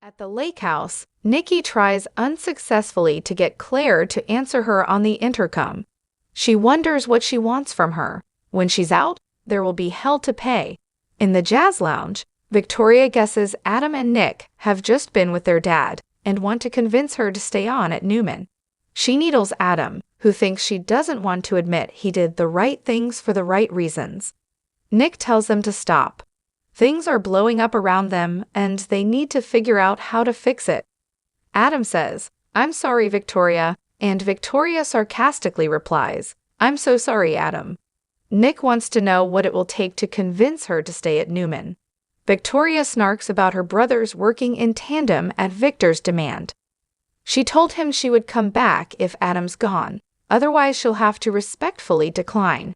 At the lake house, Nikki tries unsuccessfully to get Claire to answer her on the intercom. She wonders what she wants from her. When she's out, there will be hell to pay. In the jazz lounge, Victoria guesses Adam and Nick have just been with their dad and want to convince her to stay on at Newman. She needles Adam, who thinks she doesn't want to admit he did the right things for the right reasons. Nick tells them to stop. Things are blowing up around them, and they need to figure out how to fix it. Adam says, "I'm sorry, Victoria," and Victoria sarcastically replies, "I'm so sorry, Adam." Nick wants to know what it will take to convince her to stay at Newman. Victoria snarks about her brothers working in tandem at Victor's demand. She told him she would come back if Adam's gone, otherwise she'll have to respectfully decline.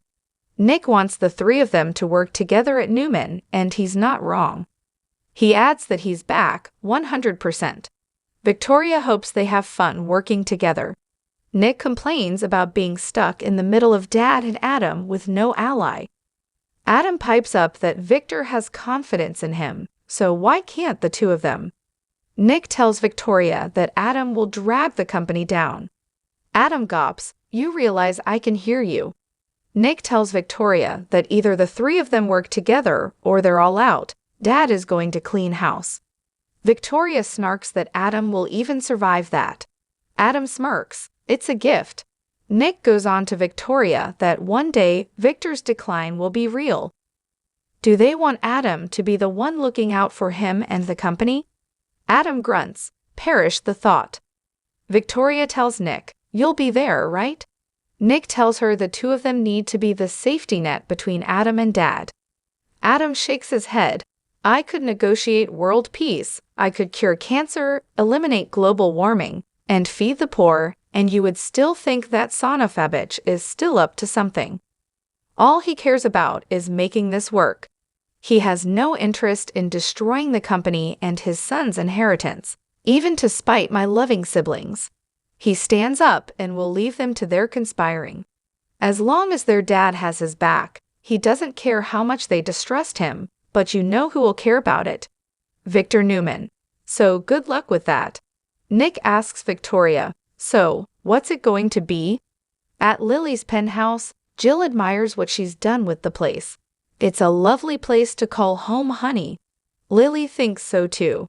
Nick wants the three of them to work together at Newman, and he's not wrong. He adds that he's back 100%. Victoria hopes they have fun working together. Nick complains about being stuck in the middle of Dad and Adam with no ally. Adam pipes up that Victor has confidence in him, so why can't the two of them? Nick tells Victoria that Adam will drag the company down. Adam gawps, "You realize I can hear you." Nick tells Victoria that either the three of them work together or they're all out. Dad is going to clean house. Victoria snarks that Adam will even survive that. Adam smirks. It's a gift. Nick goes on to Victoria that one day Victor's decline will be real. Do they want Adam to be the one looking out for him and the company? Adam grunts. Perish the thought. Victoria tells Nick, "You'll be there, right?" Nick tells her the two of them need to be the safety net between Adam and Dad. Adam shakes his head. "I could negotiate world peace, I could cure cancer, eliminate global warming, and feed the poor, and you would still think that Sonafabich is still up to something. All he cares about is making this work. He has no interest in destroying the company and his son's inheritance, even to spite my loving siblings. He stands up and will leave them to their conspiring. As long as their dad has his back, he doesn't care how much they distrust him, but you know who will care about it? Victor Newman. So good luck with that." Nick asks Victoria, "So, what's it going to be?" At Lily's penthouse, Jill admires what she's done with the place. "It's a lovely place to call home, honey." Lily thinks so too.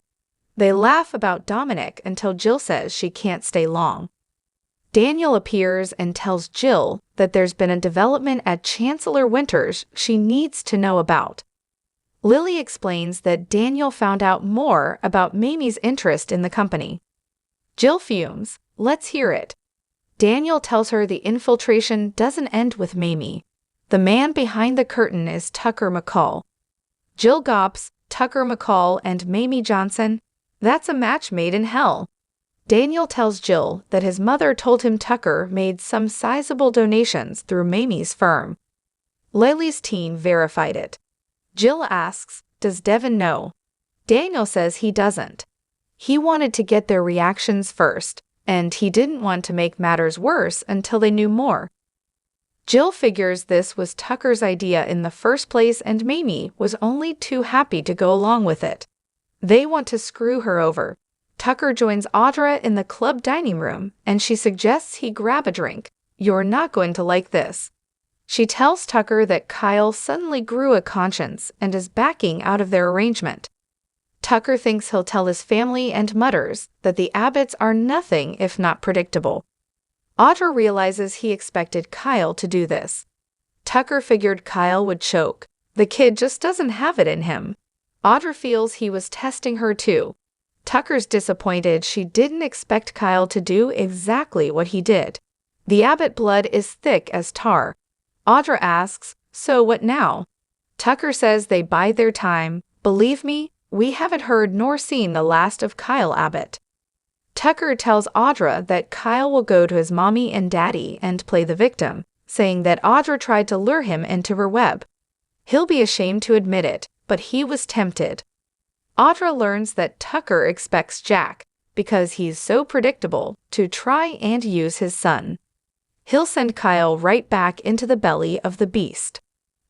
They laugh about Dominic until Jill says she can't stay long. Daniel appears and tells Jill that there's been a development at Chancellor Winters she needs to know about. Lily explains that Daniel found out more about Mamie's interest in the company. Jill fumes. "Let's hear it." Daniel tells her the infiltration doesn't end with Mamie. The man behind the curtain is Tucker McCall. Jill gawps. Tucker McCall and Mamie Johnson? That's a match made in hell. Daniel tells Jill that his mother told him Tucker made some sizable donations through Mamie's firm. Lily's team verified it. Jill asks, "Does Devin know?" Daniel says he doesn't. He wanted to get their reactions first, and he didn't want to make matters worse until they knew more. Jill figures this was Tucker's idea in the first place and Mamie was only too happy to go along with it. They want to screw her over. Tucker joins Audra in the club dining room, and she suggests he grab a drink. "You're not going to like this." She tells Tucker that Kyle suddenly grew a conscience and is backing out of their arrangement. Tucker thinks he'll tell his family and mutters that the Abbotts are nothing if not predictable. Audra realizes he expected Kyle to do this. Tucker figured Kyle would choke. The kid just doesn't have it in him. Audra feels he was testing her too. Tucker's disappointed she didn't expect Kyle to do exactly what he did. The Abbott blood is thick as tar. Audra asks, "So what now?" Tucker says they bide their time. "Believe me, we haven't heard nor seen the last of Kyle Abbott." Tucker tells Audra that Kyle will go to his mommy and daddy and play the victim, saying that Audra tried to lure him into her web. He'll be ashamed to admit it, but he was tempted. Audra learns that Tucker expects Jack, because he's so predictable, to try and use his son. He'll send Kyle right back into the belly of the beast.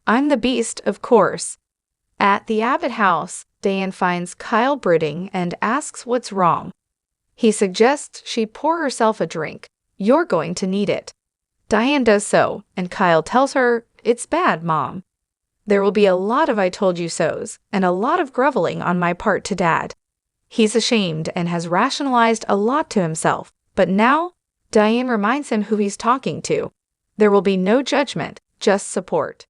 I'm the beast, of course. At the Abbott house, Diane finds Kyle brooding and asks what's wrong. He suggests she pour herself a drink. You're going to need it. Diane does so, and Kyle tells her, "It's bad, Mom." There will be a lot of I told you so's, and a lot of groveling on my part to Dad. He's ashamed and has rationalized a lot to himself, but now, Diane reminds him who he's talking to. There will be no judgment, just support.